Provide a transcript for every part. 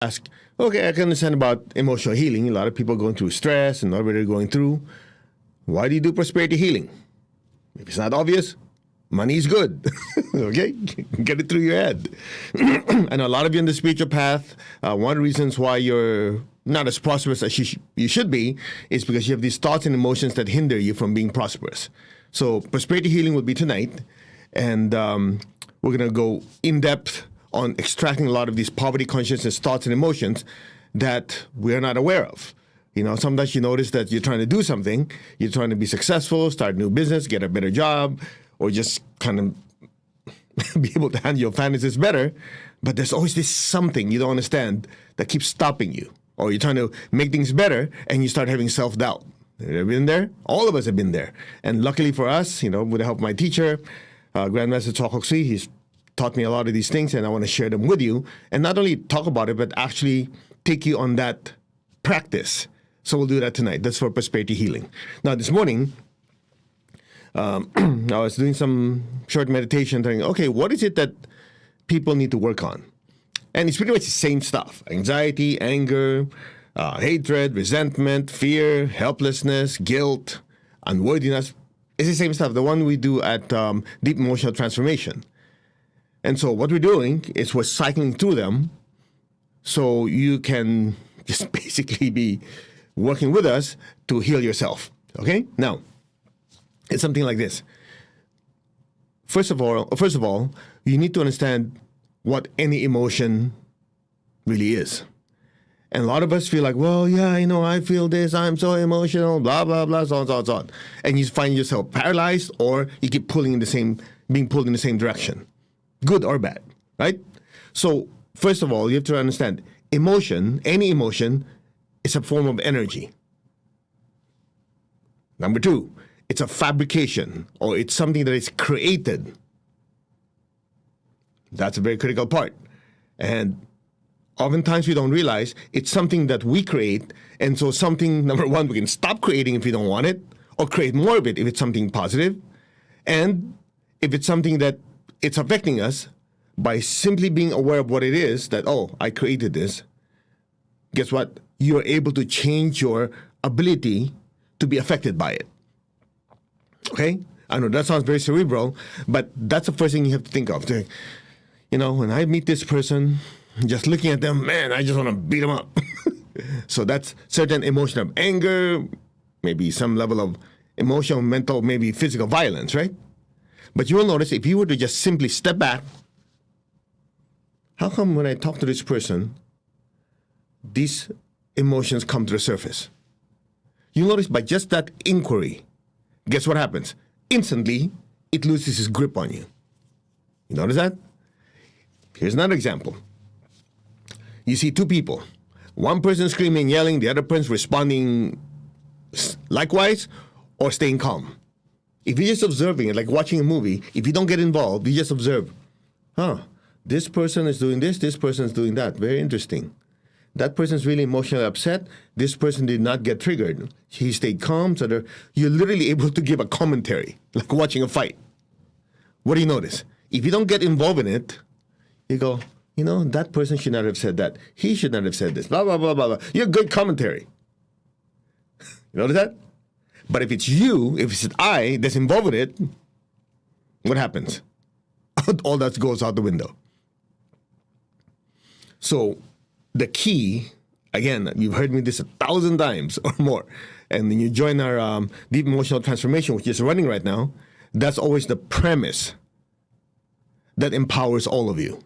ask, okay, I can understand about emotional healing. A lot of people going through stress and whatever they're going through. Why do you do prosperity healing? If it's not obvious, money is good. Okay? Get it through your head. And a lot of you on the spiritual path, one of the reasons why you're not as prosperous as you should be is because you have these thoughts and emotions that hinder you from being prosperous. So prosperity healing will be tonight. And we're going to go in depth on extracting a lot of these poverty consciousness thoughts and emotions that we're not aware of. You know, sometimes you notice that you're trying to do something, you're trying to be successful, start a new business, get a better job, or just kind of be able to handle your finances better. But there's always this something you don't understand that keeps stopping you. Or you're trying to make things better and you start having self-doubt. Have you been there? All of us have been there. And luckily for us, you know, with the help of my teacher, Grandmaster Chokoksui, he's taught me a lot of these things, and I want to share them with you. And not only talk about it, but actually take you on that practice. So we'll do that tonight. That's for prosperity healing. Now, this morning, I was doing some short meditation, thinking, okay, what is it that people need to work on? And it's pretty much the same stuff. Anxiety, anger, hatred, resentment, fear, helplessness, guilt, unworthiness. It's the same stuff, the one we do at Deep Emotional Transformation. And so what we're doing is we're cycling through them so you can just basically be working with us to heal yourself. Okay? Now, it's something like this. First of all, you need to understand what any emotion really is. And a lot of us feel like, well, yeah, you know, I feel this, I'm so emotional, blah, blah, blah, so on, so on, so on. And you find yourself paralyzed, or you keep being pulled in the same direction. Good or bad, right? So, first of all, you have to understand, emotion, any emotion, is a form of energy. Number two, it's a fabrication, or it's something that is created. That's a very critical part. And oftentimes we don't realize it's something that we create, and so something, number one, we can stop creating if we don't want it, or create more of it if it's something positive. And if it's something that it's affecting us, by simply being aware of what it is, that, oh, I created this, guess what? You're able to change your ability to be affected by it. Okay? I know that sounds very cerebral, but that's the first thing you have to think of. You know, when I meet this person, just looking at them, man, I just want to beat them up. So that's certain emotion of anger, maybe some level of emotional, mental, maybe physical violence, right? But you will notice if you were to just simply step back, how come when I talk to this person, these emotions come to the surface? You'll notice by just that inquiry, guess what happens? Instantly, it loses its grip on you. You notice that? Here's another example. You see two people. One person screaming, yelling, the other person responding likewise or staying calm. If you're just observing it, like watching a movie, if you don't get involved, you just observe. This person is doing this person is doing that. Very interesting. That person's really emotionally upset. This person did not get triggered. He stayed calm. So you're literally able to give a commentary, like watching a fight. What do you notice? If you don't get involved in it, you go, you know, that person should not have said that. He should not have said this. Blah, blah, blah, blah, blah. You're a good commentary. You notice that? But if it's you, if it's I that's involved with it, what happens? All that goes out the window. So the key, again, you've heard me this 1,000 times or more, and when you join our Deep Emotional Transformation, which is running right now, that's always the premise that empowers all of you.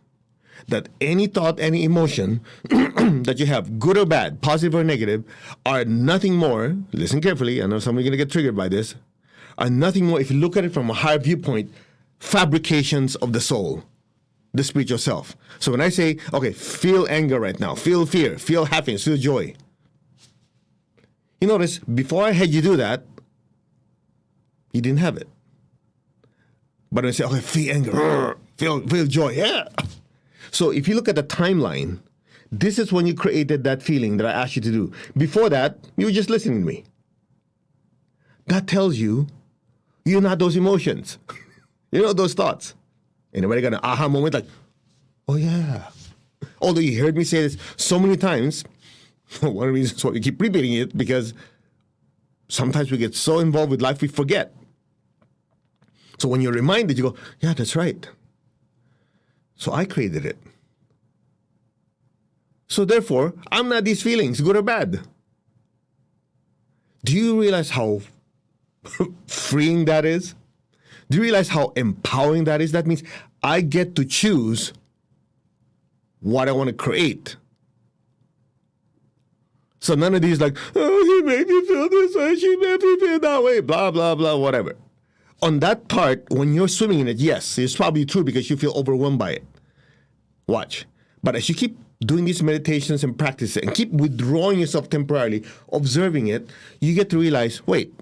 That any thought, any emotion that you have, good or bad, positive or negative, are nothing more, listen carefully, I know some of you are going to get triggered by this, are nothing more, if you look at it from a higher viewpoint, fabrications of the soul, the spiritual self. So when I say, okay, feel anger right now, feel fear, feel happiness, feel joy, you notice, before I had you do that, you didn't have it. But when I say, okay, feel anger, feel joy, yeah. So if you look at the timeline, this is when you created that feeling that I asked you to do. Before that, you were just listening to me. That tells you you're not those emotions. You're not those thoughts. Anybody got an aha moment like, oh yeah. Although you heard me say this so many times, one of the reasons why we keep repeating it, because sometimes we get so involved with life we forget. So when you're reminded, you go, yeah, that's right. So I created it. So therefore, I'm not these feelings, good or bad. Do you realize how freeing that is? Do you realize how empowering that is? That means I get to choose what I want to create. So none of these like, oh, he made me feel this way, she made me feel that way, blah, blah, blah, whatever. On that part, when you're swimming in it, yes, it's probably true because you feel overwhelmed by it. Watch. But as you keep doing these meditations and practices and keep withdrawing yourself temporarily, observing it, you get to realize, wait,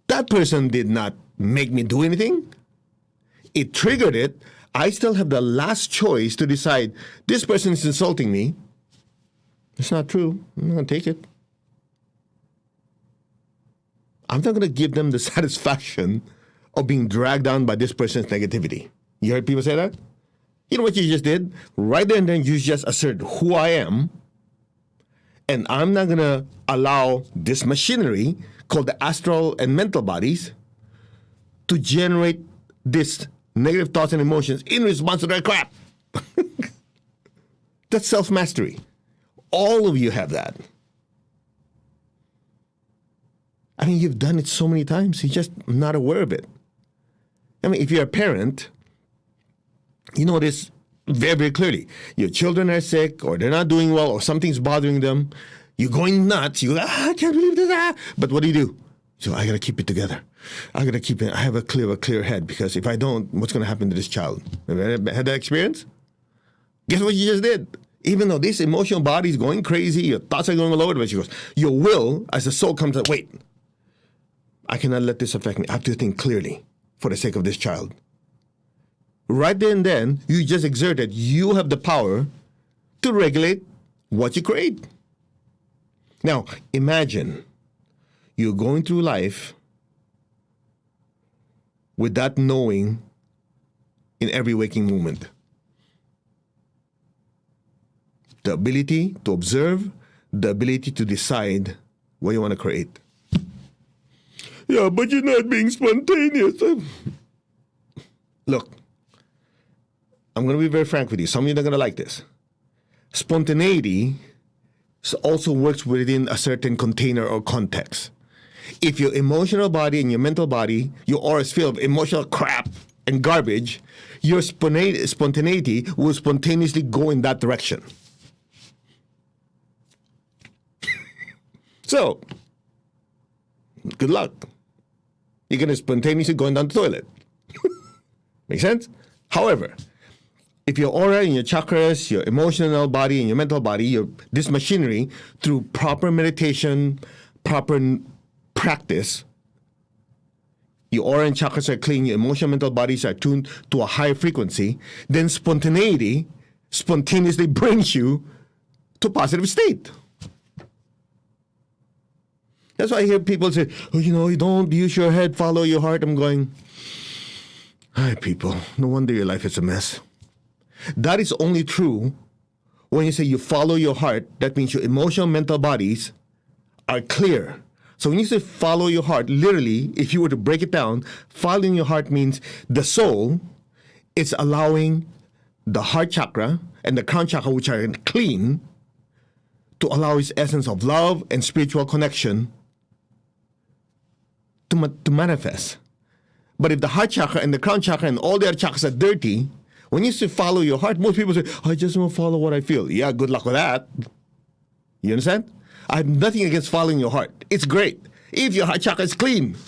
that person did not make me do anything. It triggered it. I still have the last choice to decide, this person is insulting me. It's not true. I'm not going to take it. I'm not going to give them the satisfaction of being dragged down by this person's negativity. You heard people say that? You know what you just did? Right there and then you just assert who I am, and I'm not going to allow this machinery called the astral and mental bodies to generate this negative thoughts and emotions in response to their crap. That's self-mastery. All of you have that. I mean, you've done it so many times, you're just not aware of it. I mean, if you're a parent, you know this very, very clearly. Your children are sick, or they're not doing well, or something's bothering them. You're going nuts. You go, I can't believe this. But what do? So I got to keep it together. I got to keep it. I have a clear head, because if I don't, what's going to happen to this child? Have you had that experience? Guess what you just did? Even though this emotional body is going crazy, your thoughts are going all over the place, she goes, your will, as the soul comes up, wait, I cannot let this affect me. I have to think clearly for the sake of this child. Right there and then, you just exerted. You have the power to regulate what you create. Now, imagine you're going through life with that knowing in every waking moment. The ability to observe, the ability to decide what you want to create. Yeah, but you're not being spontaneous. Look, I'm going to be very frank with you. Some of you are not going to like this. Spontaneity also works within a certain container or context. If your emotional body and your mental body, your aura is filled with emotional crap and garbage, your spontaneity will spontaneously go in that direction. So, good luck. You're going to spontaneously going down the toilet. Make sense? However, if your aura and your chakras, your emotional body and your mental body, this machinery, through proper meditation, proper practice, your aura and chakras are clean, your emotional mental bodies are tuned to a higher frequency, then spontaneity spontaneously brings you to a positive state. That's why I hear people say, oh, you don't use your head, follow your heart. I'm going, hi, people, no wonder your life is a mess. That is only true when you say you follow your heart. That means your emotional, mental bodies are clear. So when you say follow your heart, literally, if you were to break it down, following your heart means the soul is allowing the heart chakra and the crown chakra, which are clean, to allow its essence of love and spiritual connection to manifest. But if the heart chakra and the crown chakra and all the other chakras are dirty, when you say follow your heart, most people say, I just want to follow what I feel. Yeah, good luck with that. You understand? I have nothing against following your heart. It's great if your heart chakra is clean.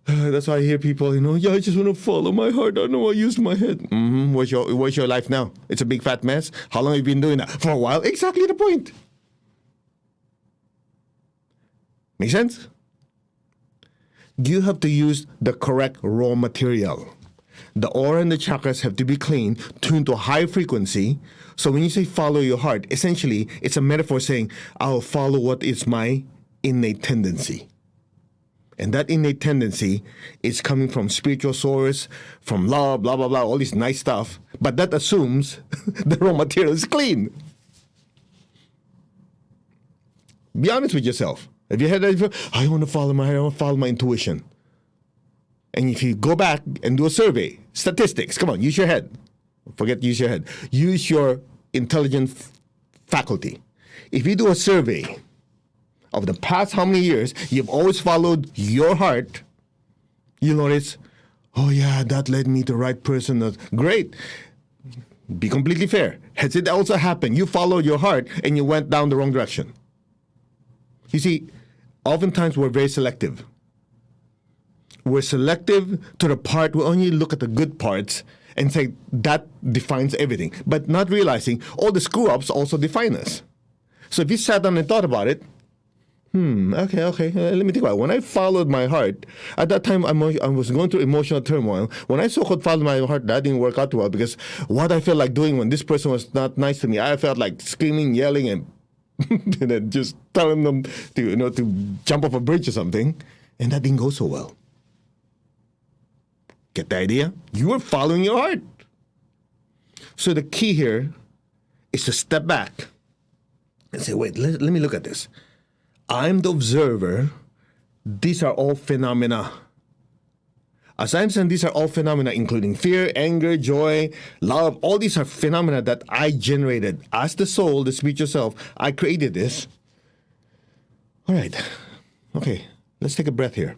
That's why I hear people, yeah, I just want to follow my heart. I don't want to use my head. Mm-hmm. What's your life now? It's a big fat mess. How long have you been doing that? For a while. Exactly the point. Make sense? You have to use the correct raw material. The aura and the chakras have to be clean, tuned to a high frequency. So when you say follow your heart, essentially it's a metaphor saying, I'll follow what is my innate tendency. And that innate tendency is coming from spiritual source, from love, blah, blah, blah, all this nice stuff. But that assumes the raw material is clean. Be honest with yourself. Have you had that before? I want to follow my intuition. And if you go back and do a survey, statistics, come on, use your head. Forget use your head. Use your intelligent faculty. If you do a survey of the past how many years you've always followed your heart, you'll notice, oh yeah, that led me to the right person. Great. Be completely fair. Has it also happened? You followed your heart and you went down the wrong direction. You see, oftentimes we're very selective. We're selective to the part we only look at the good parts and say that defines everything, but not realizing all the screw-ups also define us. So if you sat down and thought about it, okay, let me think about it. When I followed my heart, at that time I was going through emotional turmoil. When I so-called followed my heart, that didn't work out well because what I felt like doing when this person was not nice to me, I felt like screaming, yelling, and and then just telling them to jump off a bridge or something, and that didn't go so well. Get the idea? You were following your heart. So the key here is to step back and say, wait, let me look at this. I'm the observer. These are all phenomena. As I understand, these are all phenomena, including fear, anger, joy, love. All these are phenomena that I generated. As the soul, the spiritual self, I created this. All right. Okay, let's take a breath here.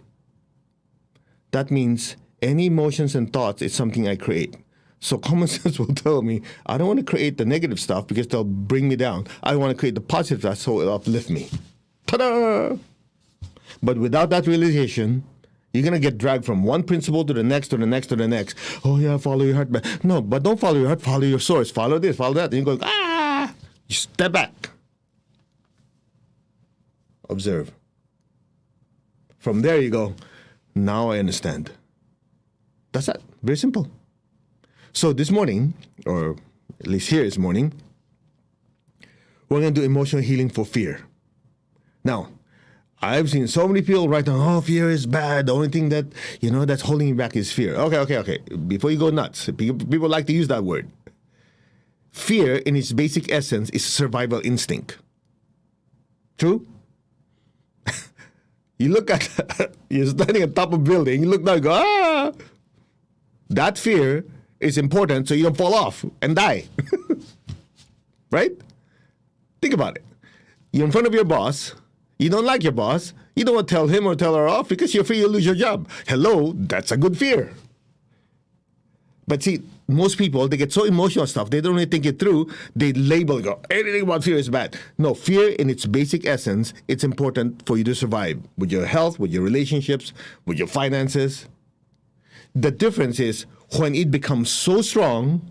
That means any emotions and thoughts is something I create. So common sense will tell me, I don't want to create the negative stuff because they'll bring me down. I want to create the positive stuff so it'll uplift me. Ta-da! But without that realization, you're going to get dragged from one principle to the next, to the next, to the next. Oh, yeah, follow your heart. No, but don't follow your heart. Follow your source. Follow this, follow that. And you go, You step back. Observe. From there you go, now I understand. That's that. Very simple. So this morning, or at least here this morning, we're going to do emotional healing for fear. Now, I've seen so many people write down, oh, fear is bad. The only thing that, that's holding you back is fear. Okay. Before you go nuts, people like to use that word. Fear, in its basic essence, is survival instinct. True? You look at, you're standing on top of a building, you look down and go, That fear is important so you don't fall off and die. Right? Think about it. You're in front of your boss. You don't like your boss. You don't want to tell him or tell her off because you're afraid you'll lose your job. Hello, that's a good fear. But see, most people, they get so emotional stuff, they don't really think it through. They label it, go, anything about fear is bad. No, fear in its basic essence, it's important for you to survive with your health, with your relationships, with your finances. The difference is when it becomes so strong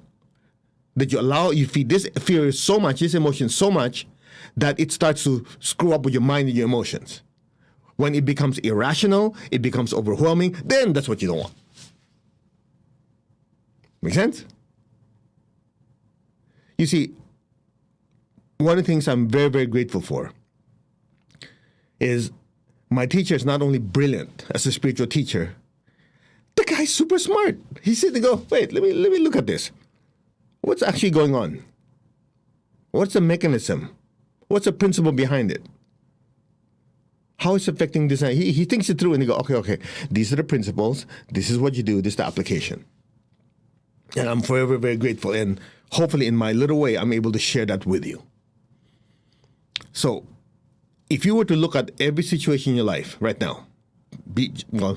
that you feed this fear so much, this emotion so much, that it starts to screw up with your mind and your emotions. When it becomes irrational, it becomes overwhelming, then that's what you don't want. Make sense? You see, one of the things I'm very, very grateful for is my teacher is not only brilliant as a spiritual teacher, the guy's super smart. He said to go, wait, let me look at this. What's actually going on? What's the mechanism? What's the principle behind it? How it's affecting this? He thinks it through and he goes, okay, these are the principles. This is what you do. This is the application. And I'm forever very grateful. And hopefully in my little way, I'm able to share that with you. So if you were to look at every situation in your life right now,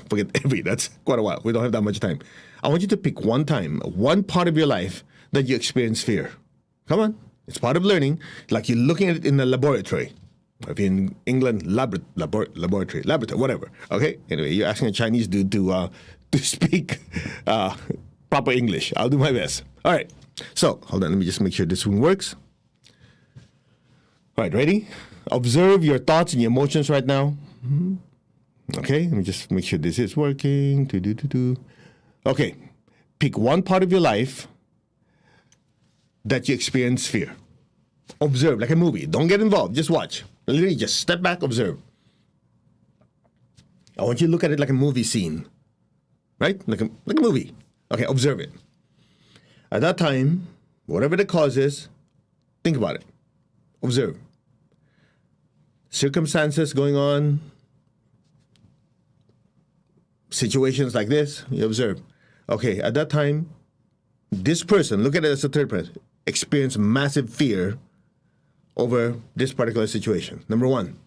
forget every, that's quite a while. We don't have that much time. I want you to pick one time, one part of your life that you experience fear. Come on. It's part of learning, like you're looking at it in the laboratory. If you're in England, laboratory, whatever. Okay? Anyway, you're asking a Chinese dude to speak proper English. I'll do my best. All right. So, hold on. Let me just make sure this one works. All right, ready? Observe your thoughts and your emotions right now. Okay, let me just make sure this is working. Okay. Pick one part of your life that you experience fear. Observe, like a movie. Don't get involved. Just watch. Literally, just step back, observe. I want you to look at it like a movie scene, right? Like a movie. Okay, observe it. At that time, whatever the cause is, think about it. Observe. Circumstances going on, situations like this, you observe. Okay, at that time, this person, look at it as a third person, experienced massive fear over this particular situation. Number one,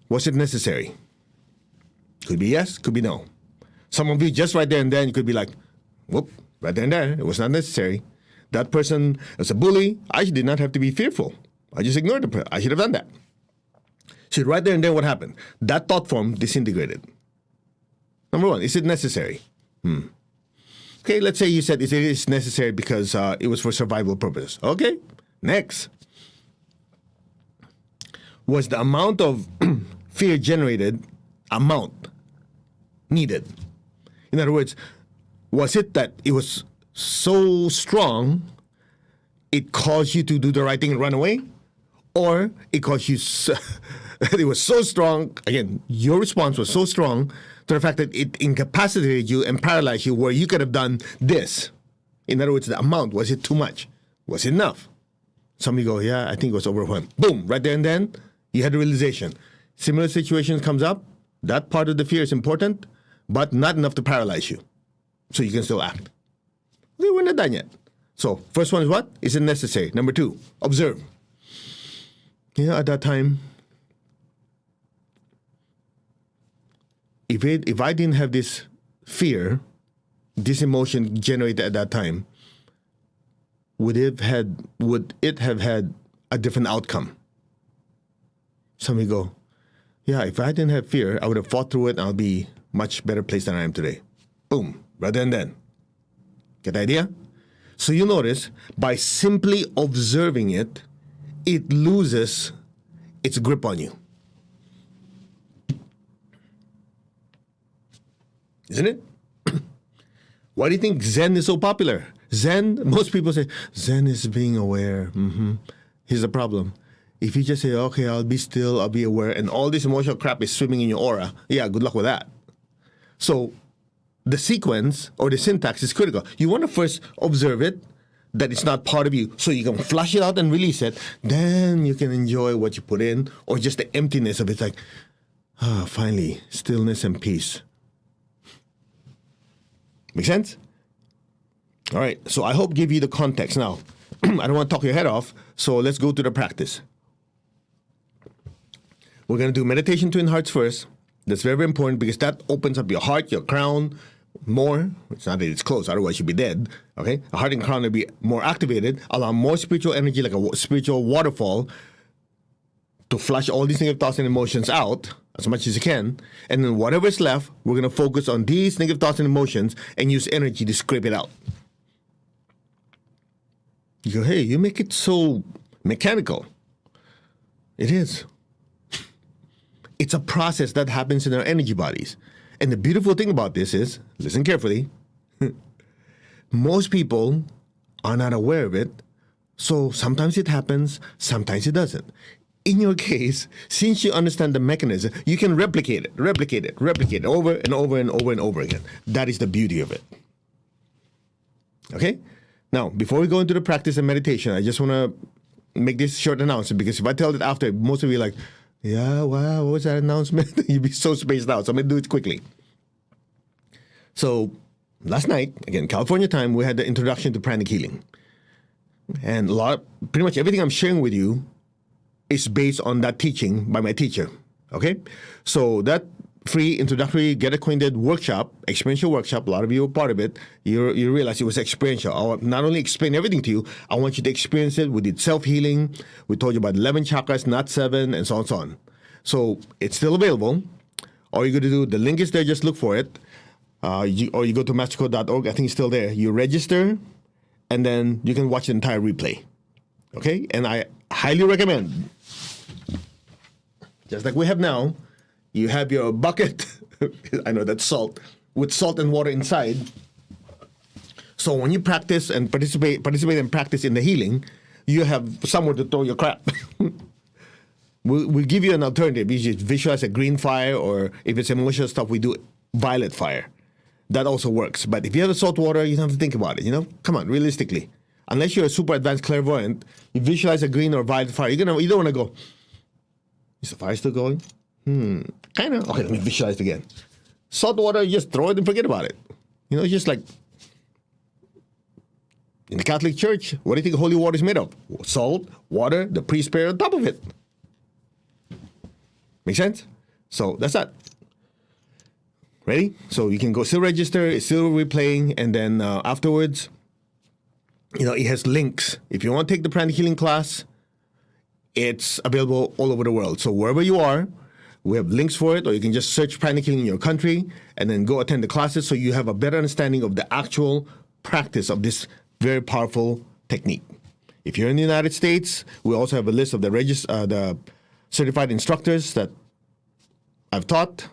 was it necessary? Could be yes, could be no. Some of you just right there and then, you could be like, whoop, right there and there, it was not necessary. That person was a bully. I did not have to be fearful. I just ignored the person. I should have done that. So right there and then, what happened? That thought form disintegrated. Number one, is it necessary? Okay, let's say you said it is necessary because it was for survival purposes. Okay, next. Was the amount of fear generated amount needed? In other words, was it that it was so strong it caused you to do the right thing and run away? Or it caused you, it was so strong, again, your response was so strong to the fact that it incapacitated you and paralyzed you where you could have done this. In other words, the amount, was it too much? Was it enough? Somebody go, yeah, I think it was overwhelmed. Boom, right there and then, you had a realization. Similar situation comes up, that part of the fear is important, but not enough to paralyze you. So you can still act. Okay, we're not done yet. So, first one is what? Is it necessary? Number two, observe. At that time, if I didn't have this fear, this emotion generated at that time, would it have had a different outcome? Somebody go, yeah, if I didn't have fear, I would have fought through it and I'll be much better place than I am today. Boom, right then and then. Get the idea? So you notice, by simply observing it, it loses its grip on you. Isn't it? Why do you think Zen is so popular? Zen, most people say, Zen is being aware. Here's the problem. If you just say, okay, I'll be still, I'll be aware, and all this emotional crap is swimming in your aura, yeah, good luck with that. So the sequence or the syntax is critical. You want to first observe it, that it's not part of you, so you can flush it out and release it. Then you can enjoy what you put in, or just the emptiness of it. It's like, finally, stillness and peace. Make sense? All right, so I hope give you the context. Now, I don't want to talk your head off, so let's go to the practice. We're going to do meditation twin hearts first. That's very, very important because that opens up your heart, your crown more. It's not that it's closed, otherwise you'd be dead. Okay? A heart and crown will be more activated, allow more spiritual energy, like a spiritual waterfall, to flush all these negative thoughts and emotions out as much as you can. And then whatever's left, we're going to focus on these negative thoughts and emotions and use energy to scrape it out. You go, hey, you make it so mechanical. It is. It's a process that happens in our energy bodies. And the beautiful thing about this is, listen carefully, most people are not aware of it, so sometimes it happens, sometimes it doesn't. In your case, since you understand the mechanism, you can replicate it over and over and over and over again. That is the beauty of it. Okay? Now, before we go into the practice and meditation, I just want to make this short announcement, because if I tell it after, most of you are like, yeah, wow, what was that announcement? You'd be so spaced out, so I'm going to do it quickly. So, last night, again, California time, we had the introduction to Pranic healing. And pretty much everything I'm sharing with you is based on that teaching by my teacher, okay? So that free introductory get acquainted workshop, experiential workshop, a lot of you were part of it, you realize it was experiential. I'll not only explain everything to you, I want you to experience it. We did self-healing, we told you about 11 chakras, not 7, and so on and so on. So it's still available. All you're going to do, the link is there, just look for it. Or you go to mastercode.org, I think it's still there. You register, and then you can watch the entire replay, okay? And I highly recommend, just like we have now, you have your bucket, I know that's salt, with salt and water inside. So when you practice and participate and practice in the healing, you have somewhere to throw your crap. we'll give you an alternative. You just visualize a green fire, or if it's emotional stuff, we do violet fire. That also works. But if you have the salt water, you don't have to think about it, Come on, realistically. Unless you're a super advanced clairvoyant, you visualize a green or violet fire. You don't want to go, is the fire still going? Kind of. Okay, let me visualize it again. Salt water, you just throw it and forget about it. Just like in the Catholic Church, what do you think holy water is made of? Salt, water, the priest prayer on top of it. Make sense? So that's that. Ready? So you can go still register, it's still replaying, and then afterwards, it has links. If you want to take the Pranic Healing class, it's available all over the world. So wherever you are, we have links for it, or you can just search Pranic Healing in your country and then go attend the classes so you have a better understanding of the actual practice of this very powerful technique. If you're in the United States, we also have a list of the certified instructors that I've taught,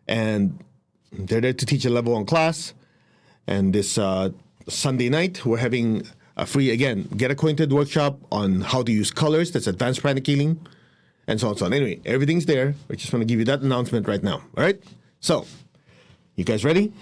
and they're there to teach a level 1 class. And this Sunday night, we're having a free, again, get acquainted workshop on how to use colors. That's advanced Pranic Healing, and so on and so on. Anyway, everything's there. I just want to give you that announcement right now. All right? So, you guys ready?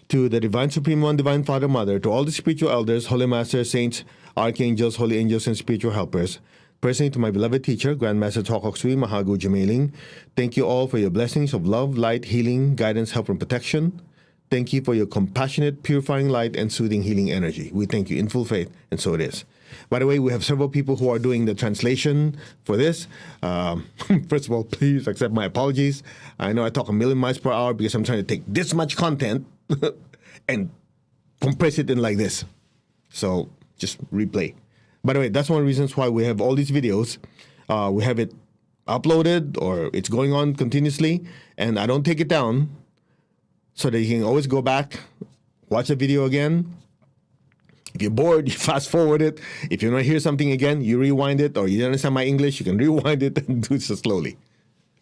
To the Divine Supreme One, Divine Father, Mother, to all the spiritual elders, holy masters, saints, archangels, holy angels, and spiritual helpers. Personally, to my beloved teacher, Grandmaster Tokok Sui Mahagu Jamaling, thank you all for your blessings of love, light, healing, guidance, help, and protection. Thank you for your compassionate, purifying light and soothing healing energy. We thank you in full faith, and so it is. By the way, we have several people who are doing the translation for this. First of all, please accept my apologies. I know I talk a million miles per hour because I'm trying to take this much content and compress it in like this. So just replay. By the way, that's one of the reasons why we have all these videos. We have it uploaded, or it's going on continuously, and I don't take it down so that you can always go back, watch the video again. If you're bored, you fast forward it. If you want to hear something again, you rewind it, or you don't understand my English, you can rewind it and do it so slowly,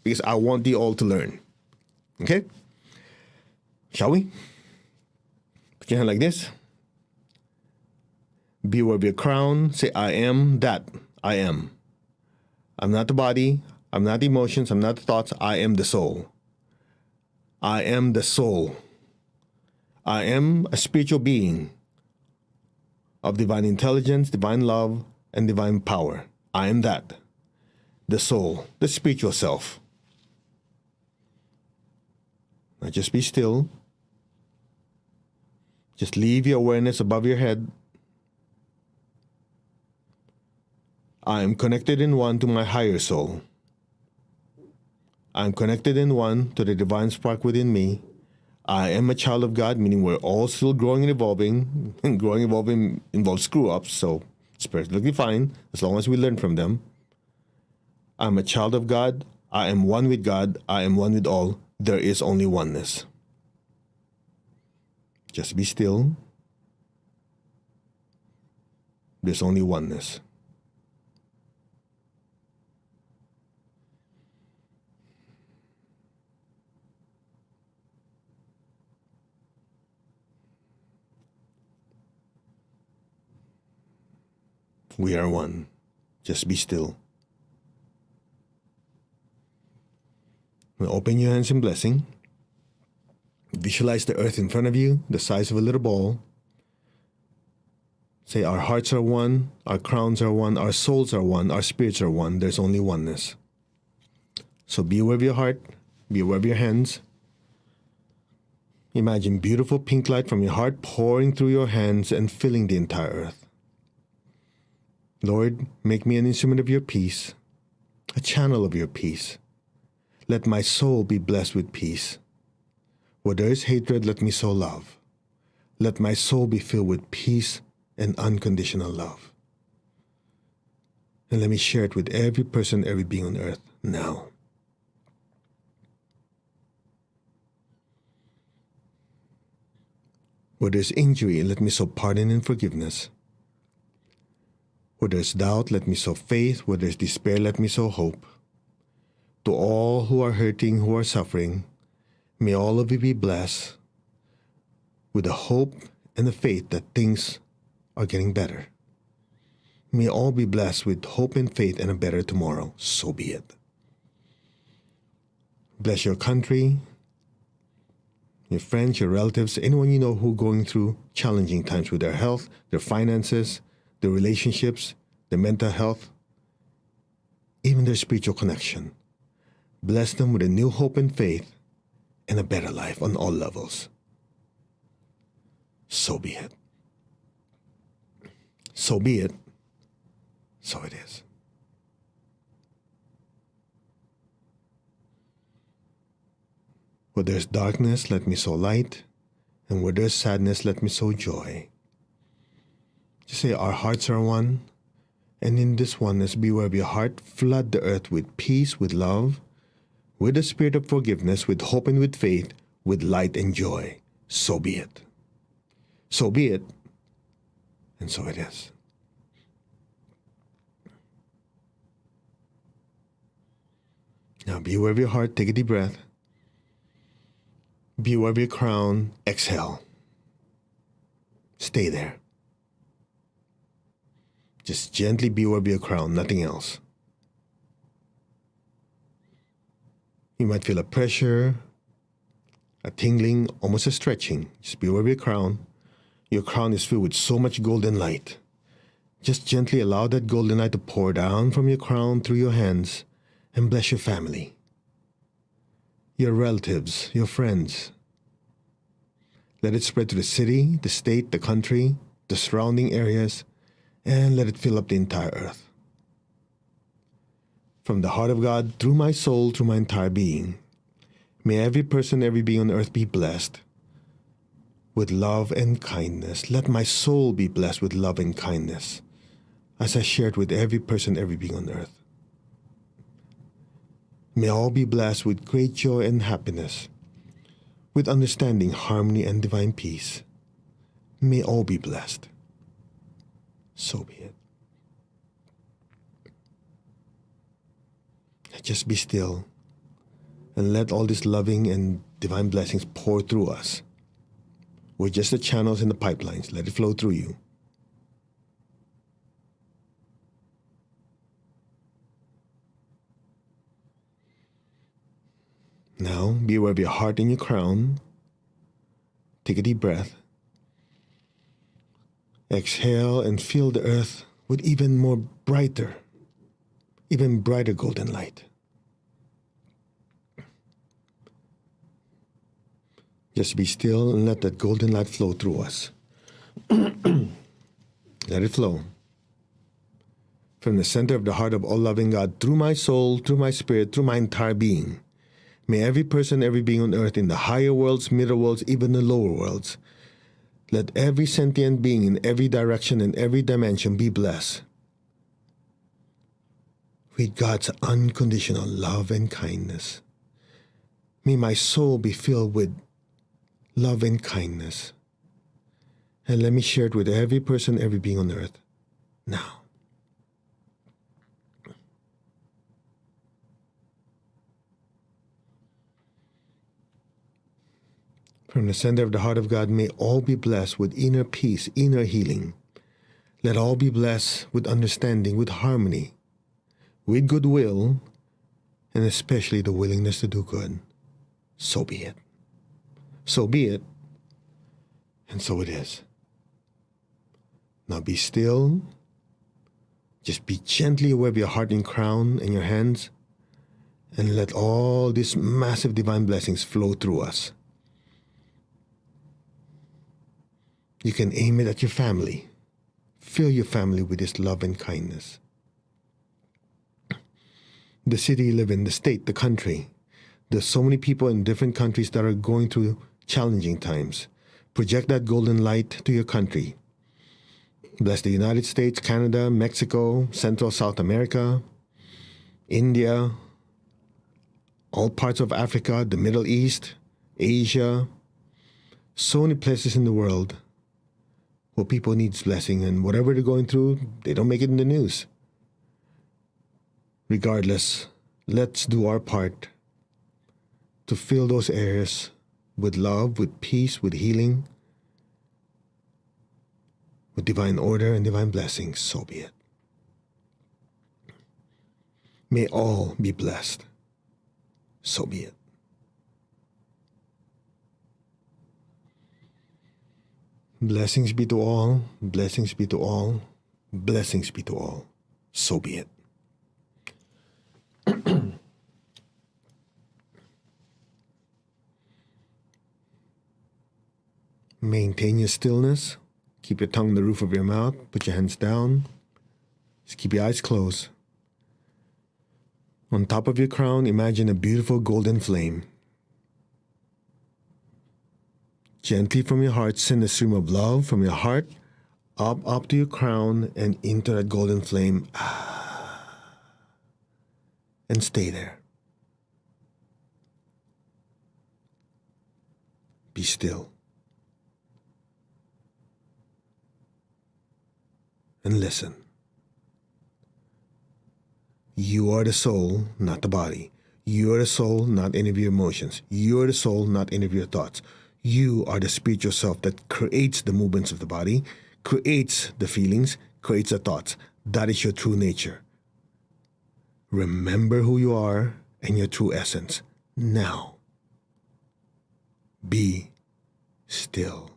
because I want you all to learn. Okay? Shall we? Put your hand like this. Be aware of your crown. Say, I am that. I am. I'm not the body. I'm not the emotions. I'm not the thoughts. I am the soul. I am the soul. I am a spiritual being of divine intelligence, divine love, and divine power. I am that. The soul, the spiritual self. Now just be still. Just leave your awareness above your head. I am connected in one to my higher soul. I am connected in one to the divine spark within me. I am a child of God, meaning we're all still growing and evolving. And growing and evolving involves screw-ups, so it's perfectly fine as long as we learn from them. I'm a child of God. I am one with God. I am one with all. There is only oneness. Just be still. There's only oneness. We are one. Just be still. Now open your hands in blessing. Visualize the earth in front of you, the size of a little ball. Say, our hearts are one, our crowns are one, our souls are one, our spirits are one. There's only oneness. So be aware of your heart, be aware of your hands. Imagine beautiful pink light from your heart pouring through your hands and filling the entire earth. Lord, make me an instrument of your peace, a channel of your peace. Let my soul be blessed with peace. Where there is hatred, let me sow love. Let my soul be filled with peace and unconditional love. And let me share it with every person, every being on earth now. Where there's injury, let me sow pardon and forgiveness. Where there's doubt, let me sow faith. Where there's despair, let me sow hope. To all who are hurting, who are suffering, may all of you be blessed with the hope and the faith that things are getting better. May all be blessed with hope and faith and a better tomorrow. So be it. Bless your country, your friends, your relatives, anyone you know who are going through challenging times with their health, their finances, their relationships, their mental health, even their spiritual connection. Bless them with a new hope and faith and a better life on all levels. So be it. So be it. So it is. Where there's darkness, let me sow light. And where there's sadness, let me sow joy. Just say, our hearts are one. And in this oneness, beware of your heart. Flood the earth with peace, with love, with the spirit of forgiveness, with hope and with faith, with light and joy. So be it. So be it. And so it is. Now be aware of your heart. Take a deep breath. Be aware of your crown. Exhale. Stay there. Just gently be aware of your crown, nothing else. You might feel a pressure, a tingling, almost a stretching. Just be aware of your crown. Your crown is filled with so much golden light. Just gently allow that golden light to pour down from your crown through your hands and bless your family, your relatives, your friends. Let it spread to the city, the state, the country, the surrounding areas, and let it fill up the entire earth. From the heart of God, through my soul, through my entire being, may every person, every being on earth be blessed with love and kindness. Let my soul be blessed with love and kindness as I share it with every person, every being on earth. May all be blessed with great joy and happiness, with understanding, harmony, and divine peace. May all be blessed. So be it. Just be still and let all these loving and divine blessings pour through us. We're just the channels and the pipelines. Let it flow through you. Now, be aware of your heart and your crown. Take a deep breath. Exhale and fill the earth with even brighter golden light. Just be still and let that golden light flow through us. Let it flow. From the center of the heart of all-loving God, through my soul, through my spirit, through my entire being, may every person, every being on earth, in the higher worlds, middle worlds, even the lower worlds, let every sentient being in every direction and every dimension be blessed with God's unconditional love and kindness. May my soul be filled with love and kindness. And let me share it with every person, every being on earth now. From the center of the heart of God, may all be blessed with inner peace, inner healing. Let all be blessed with understanding, with harmony, with goodwill, and especially the willingness to do good. So be it. So be it. And so it is. Now be still. Just be gently aware of your heart and crown and your hands, and let all these massive divine blessings flow through us. You can aim it at your family. Fill your family with this love and kindness. The city you live in, the state, the country. There's so many people in different countries that are going through challenging times. Project that golden light to your country. Bless the United States, Canada, Mexico, Central South America, India, all parts of Africa, the Middle East, Asia. So many places in the world where people need blessing, and whatever they're going through, they don't make it in the news. Regardless, let's do our part to fill those areas with love, with peace, with healing, with divine order and divine blessings. So be it. May all be blessed. So be it. Blessings be to all, blessings be to all, blessings be to all. So be it. Maintain your stillness. Keep your tongue in the roof of your mouth. Put your hands down. Just keep your eyes closed. On top of your crown, imagine a beautiful golden flame. Gently from your heart, send a stream of love from your heart up to your crown and into that golden flame. And stay there. Be still. And listen. You are the soul, not the body. You are the soul, not any of your emotions. You are the soul, not any of your thoughts. You are the spiritual self that creates the movements of the body, creates the feelings, creates the thoughts. That is your true nature. Remember who you are and your true essence. Now, be still.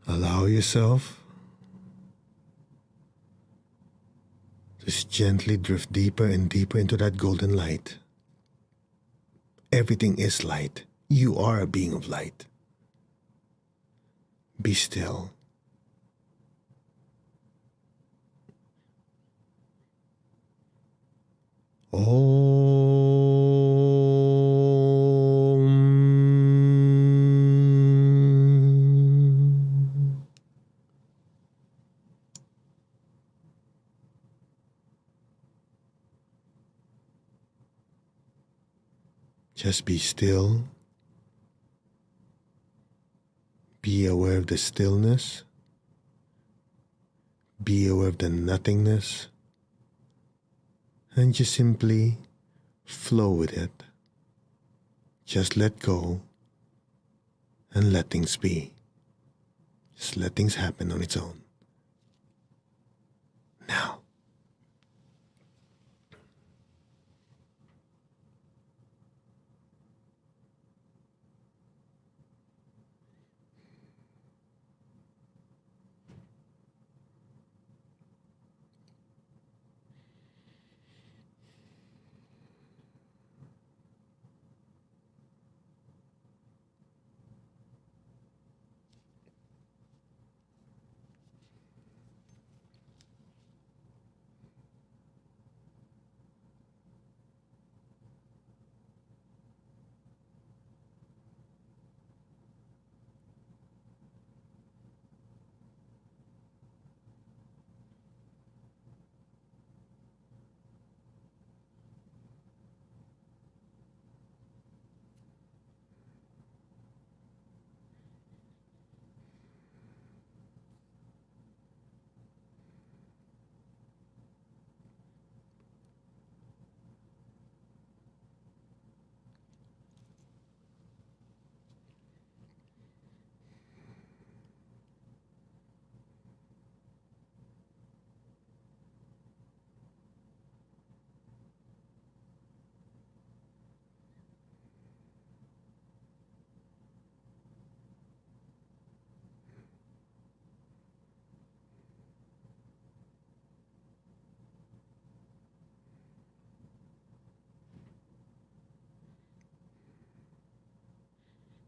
Allow yourself to just gently drift deeper and deeper into that golden light. Everything is light. You are a being of light. Be still. Just be still. Be aware of the stillness. Be aware of the nothingness. And just simply flow with it. Just let go and let things be. Just let things happen on its own. Now.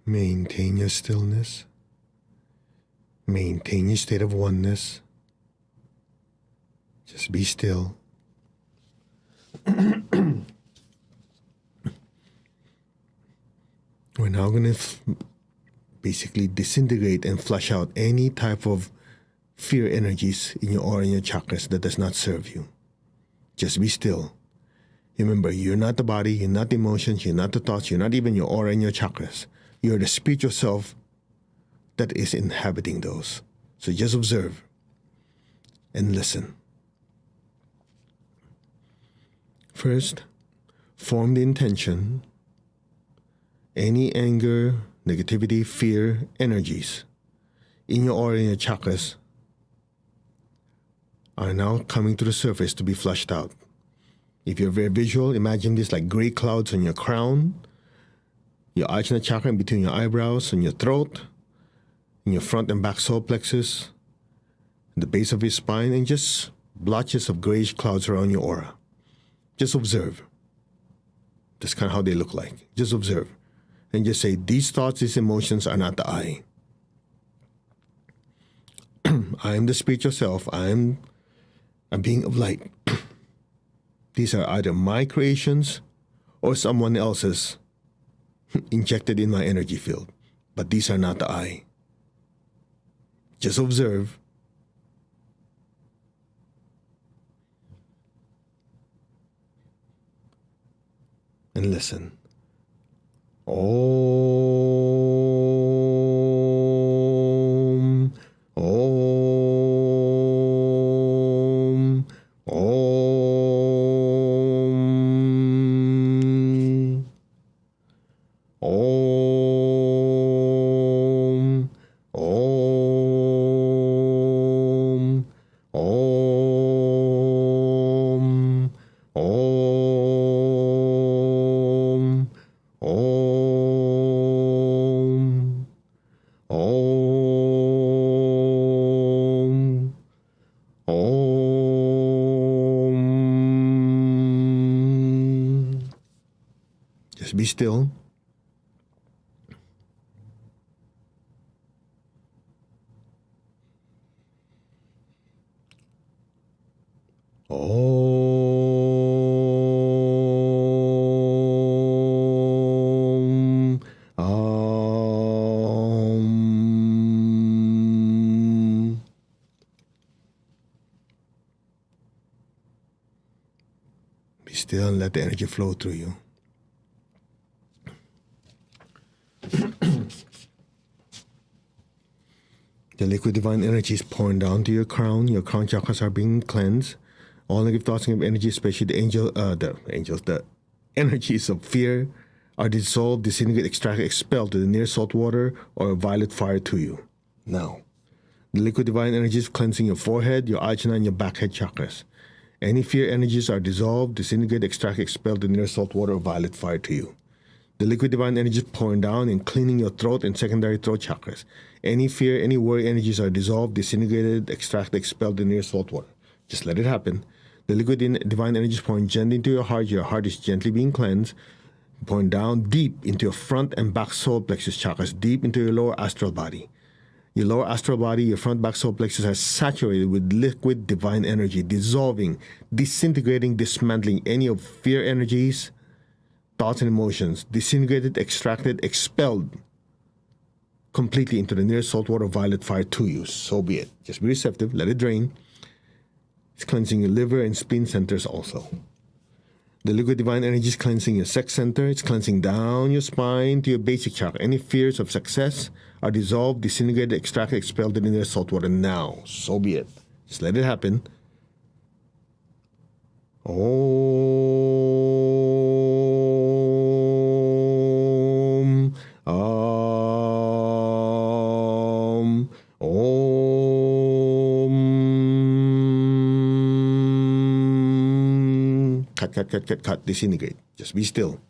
Maintain your stillness. Maintain your state of oneness. Just be still. now going to basically disintegrate and flush out any type of fear energies in your aura and your chakras that does not serve you. Just be still. Remember, you're not the body, you're not the emotions, you're not the thoughts, you're not even your aura and your chakras. You're the spiritual self that is inhabiting those. So just observe and listen. First, form the intention. Any anger, negativity, fear, energies in your aura and your chakras are now coming to the surface to be flushed out. If you're very visual, imagine this like gray clouds on your crown, your Ajna chakra in between your eyebrows, and your throat, in your front and back solar plexus, the base of your spine, and just blotches of grayish clouds around your aura. Just observe. That's kind of how they look like. Just observe. And just say, these thoughts, these emotions are not the I. I am the spiritual self. I am a being of light. These are either my creations or someone else's injected in my energy field. But these are not the I. Just observe. And listen. Om. Om. Om. Om. Om. Om. Om. Om. Om. Om. Just be still. Om. Om. Be still and let the energy flow through you. The liquid divine energy is pouring down to your crown. Your crown chakras are being cleansed. All negative thoughts and energy, especially the energies of fear, are dissolved, disintegrated, extracted, expelled to the near salt water or a violet fire to you. Now, the liquid divine energy is cleansing your forehead, your ajna, and your back head chakras. Any fear energies are dissolved, disintegrated, extracted, expelled to the near salt water or violet fire to you. The liquid divine energy is pouring down and cleaning your throat and secondary throat chakras. Any fear, any worry energies are dissolved, disintegrated, extracted, expelled in near salt water. Just let it happen. The liquid divine energy is pouring gently into your heart. Your heart is gently being cleansed, pouring down deep into your front and back solar plexus chakras, deep into your lower astral body. Your lower astral body, your front back solar plexus are saturated with liquid divine energy, dissolving, disintegrating, dismantling any of fear energies, thoughts and emotions, disintegrated, extracted, expelled completely into the near saltwater violet fire to you. So be it. Just be receptive. Let it drain. It's cleansing your liver and spleen centers also. The liquid divine energy is cleansing your sex center. It's cleansing down your spine to your basic chakra. Any fears of success are dissolved, disintegrated, extracted, expelled in the near saltwater now. So be it. Just let it happen. Om. Om. Cut. Disintegrate. Just be still.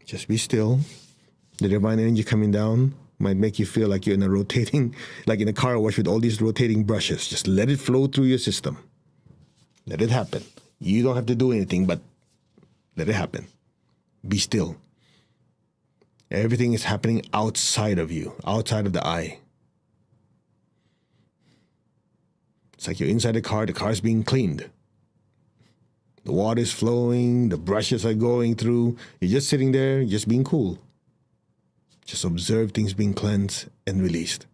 Just be still. The divine energy coming down might make you feel like you're in a rotating, like in a car wash with all these rotating brushes. Just let it flow through your system. Let it happen. You don't have to do anything, but let it happen. Be still. Everything is happening outside of you, outside of the I. It's like you're inside the car is being cleaned. The water's flowing, the brushes are going through. You're just sitting there, just being cool. Just observe things being cleansed and released.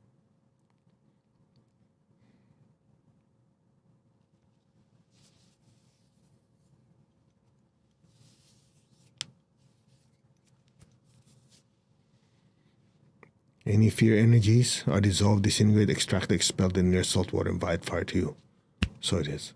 Any fear energies are dissolved, disintegrated, extracted, expelled in near salt water and by fire to you. So it is.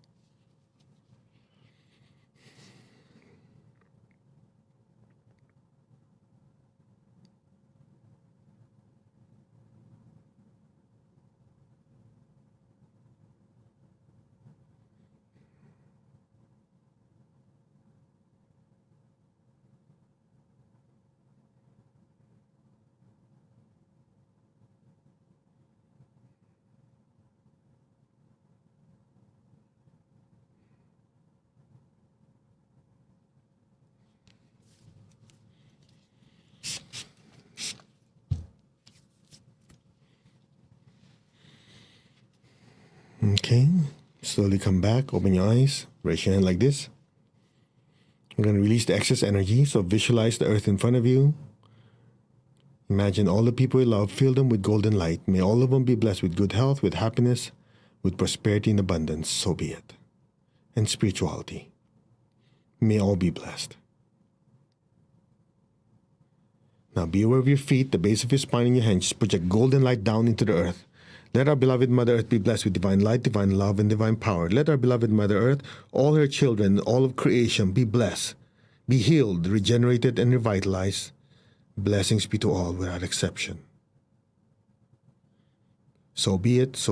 Okay, slowly come back, open your eyes, raise your hand like this. We're going to release the excess energy, so visualize the earth in front of you. Imagine all the people you love, fill them with golden light. May all of them be blessed with good health, with happiness, with prosperity and abundance, so be it. And spirituality. May all be blessed. Now be aware of your feet, the base of your spine and your hands. Just project golden light down into the earth. Let our beloved Mother Earth be blessed with divine light, divine love, and divine power. Let our beloved Mother Earth, all her children, all of creation, be blessed, be healed, regenerated, and revitalized. Blessings be to all without exception. So be it,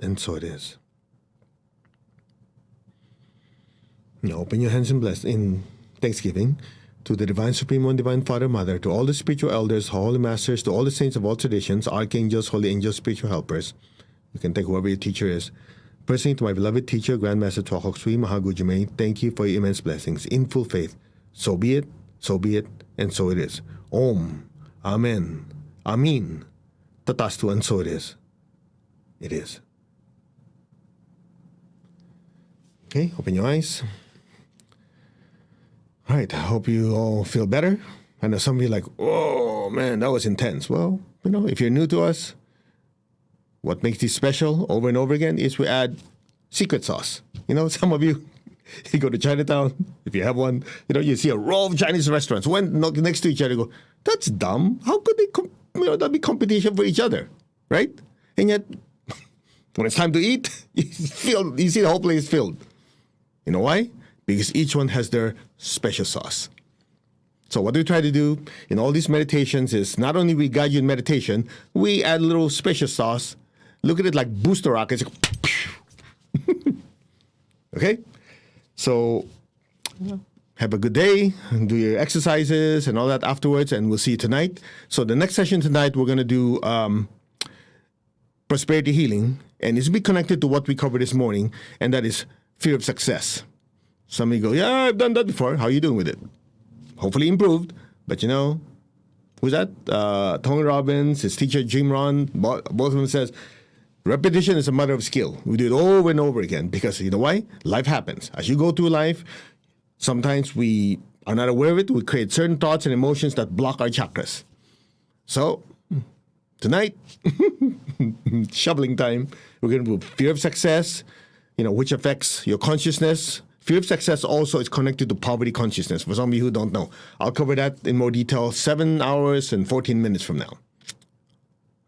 and so it is. Now open your hands and bless in thanksgiving to the Divine Supreme One, Divine Father, Mother, to all the spiritual elders, holy masters, to all the saints of all traditions, archangels, holy angels, spiritual helpers. You can take whoever your teacher is. Personally, to my beloved teacher, Grandmaster Tuakok Sui Mahagujame, thank you for your immense blessings. In full faith, so be it, and so it is. Om, Amen, Amin, Tatastu, and so it is. It is. Okay, open your eyes. All right, I hope you all feel better. I know some of you are like, oh man, that was intense. Well, if you're new to us, what makes this special over and over again is we add secret sauce. Some of you go to Chinatown, if you have one, you see a row of Chinese restaurants next to each other. You go, that's dumb. How could they, that'd be competition for each other, right? And yet, when it's time to eat, you see the whole place filled. You know why? Because each one has their special sauce. So what we try to do in all these meditations is not only we guide you in meditation, we add a little special sauce. Look at it like booster rockets. Okay? So have a good day, do your exercises and all that afterwards, and we'll see you tonight. So the next session tonight, we're going to do prosperity healing, and it's be connected to what we covered this morning, and that is fear of success. Some of you go, yeah, I've done that before. How are you doing with it? Hopefully improved. But who's that? Tony Robbins, his teacher Jim Rohn, both of them says, repetition is a matter of skill. We do it over and over again because you know why? Life happens. As you go through life, sometimes we are not aware of it. We create certain thoughts and emotions that block our chakras. So tonight, shoveling time, we're going to do fear of success, which affects your consciousness. Fear of success also is connected to poverty consciousness. For some of you who don't know, I'll cover that in more detail 7 hours and 14 minutes from now.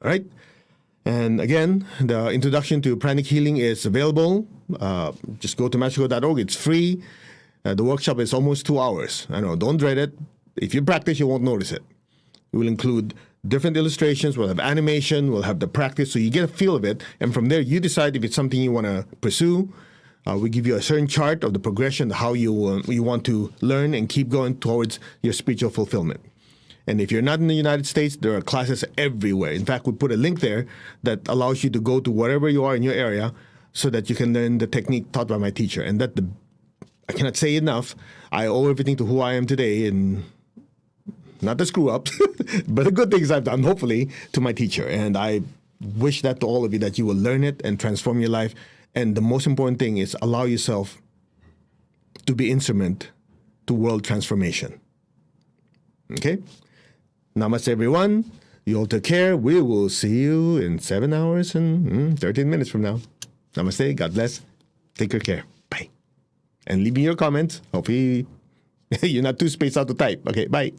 All right? And again, the introduction to Pranic healing is available. Just go to magical.org. It's free. The workshop is almost 2 hours. I know, don't dread it. If you practice, you won't notice it. We will include different illustrations. We'll have animation. We'll have the practice. So you get a feel of it. And from there, you decide if it's something you want to pursue. We give you a certain chart of the progression, how you want to learn and keep going towards your spiritual fulfillment. And if you're not in the United States, there are classes everywhere. In fact, we put a link there that allows you to go to wherever you are in your area so that you can learn the technique taught by my teacher. And I cannot say enough. I owe everything to who I am today, and not the screw-ups, but the good things I've done, hopefully, to my teacher. And I wish that to all of you, that you will learn it and transform your life. And the most important thing is allow yourself to be instrument to world transformation. Okay? Namaste, everyone. You all take care. We will see you in 7 hours and 13 minutes from now. Namaste. God bless. Take good care. Bye. And leave me your comments. Hopefully you're not too spaced out to type. Okay, bye.